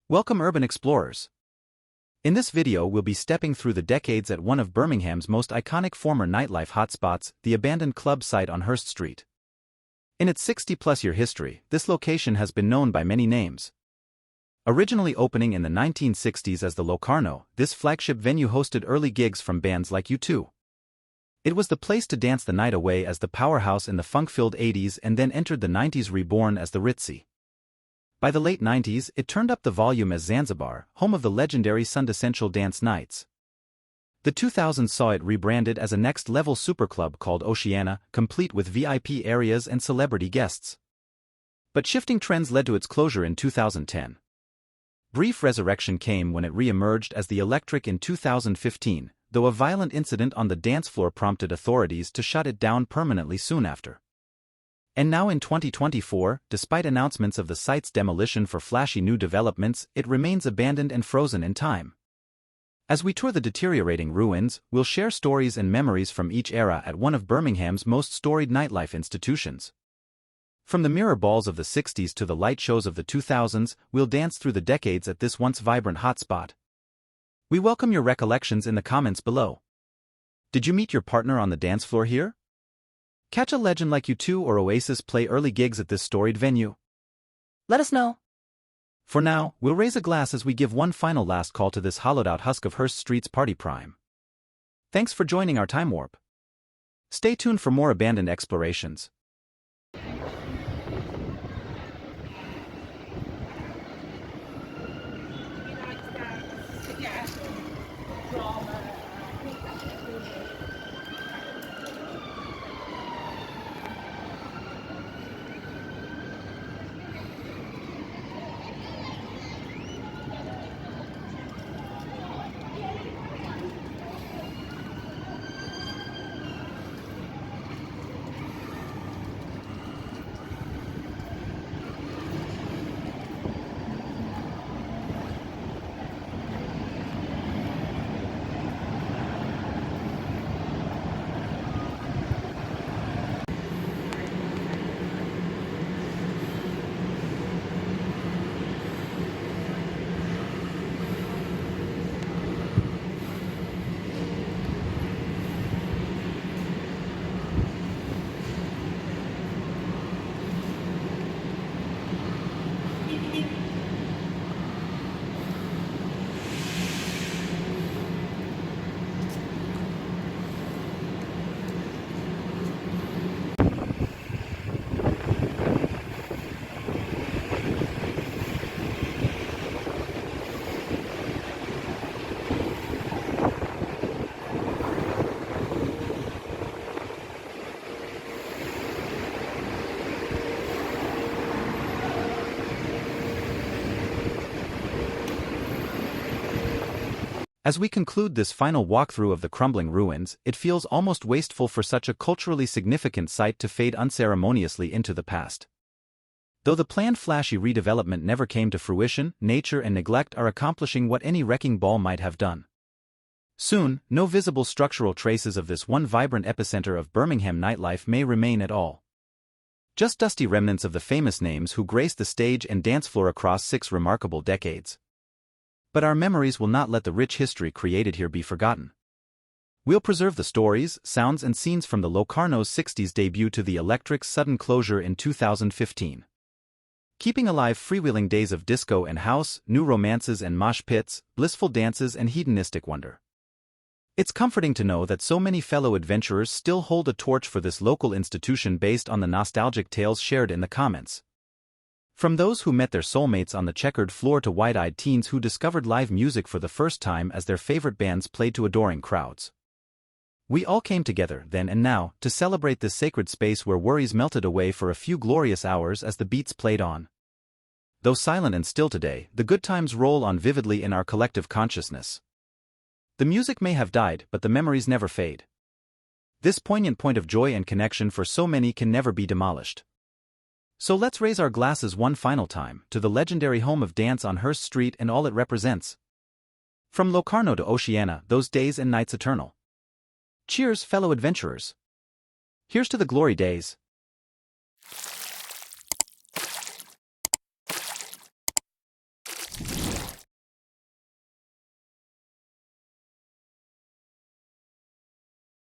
Welcome urban explorers. In this video we'll be stepping through the decades at one of Birmingham's most iconic former nightlife hotspots, the abandoned club site on Hurst Street. In its 60-plus-year history, this location has been known by many names. Originally opening in the 1960s as the Locarno, this flagship venue hosted early gigs from bands like U2. It was the place to dance the night away as the Powerhouse in the funk-filled 80s and then entered the 90s reborn as the Ritzy. By the late 90s, it turned up the volume as Zanzibar, home of the legendary Sundessential dance nights. The 2000s saw it rebranded as a next-level superclub called Oceana, complete with VIP areas and celebrity guests. But shifting trends led to its closure in 2010. Brief resurrection came when it re-emerged as the Electric in 2015, though a violent incident on the dance floor prompted authorities to shut it down permanently soon after. And now in 2024, despite announcements of the site's demolition for flashy new developments, it remains abandoned and frozen in time. As we tour the deteriorating ruins, we'll share stories and memories from each era at one of Birmingham's most storied nightlife institutions. From the mirror balls of the 60s to the light shows of the 2000s, we'll dance through the decades at this once vibrant hotspot. We welcome your recollections in the comments below. Did you meet your partner on the dance floor here? Catch a legend like U2 or Oasis play early gigs at this storied venue? Let us know. For now, we'll raise a glass as we give one final last call to this hollowed-out husk of Hurst Street's party prime. Thanks for joining our Time Warp. Stay tuned for more abandoned explorations. As we conclude this final walkthrough of the crumbling ruins, it feels almost wasteful for such a culturally significant site to fade unceremoniously into the past. Though the planned flashy redevelopment never came to fruition, nature and neglect are accomplishing what any wrecking ball might have done. Soon, no visible structural traces of this one vibrant epicenter of Birmingham nightlife may remain at all. Just dusty remnants of the famous names who graced the stage and dance floor across 6 remarkable decades. But our memories will not let the rich history created here be forgotten. We'll preserve the stories, sounds and scenes from the Locarno's 60s debut to the Electric's sudden closure in 2015. Keeping alive freewheeling days of disco and house, new romances and mosh pits, blissful dances and hedonistic wonder. It's comforting to know that so many fellow adventurers still hold a torch for this local institution based on the nostalgic tales shared in the comments. From those who met their soulmates on the checkered floor to wide-eyed teens who discovered live music for the first time as their favorite bands played to adoring crowds. We all came together, then and now, to celebrate this sacred space where worries melted away for a few glorious hours as the beats played on. Though silent and still today, the good times roll on vividly in our collective consciousness. The music may have died, but the memories never fade. This poignant point of joy and connection for so many can never be demolished. So let's raise our glasses one final time to the legendary home of dance on Hurst Street and all it represents. From Locarno to Oceana, those days and nights eternal. Cheers, fellow adventurers. Here's to the glory days.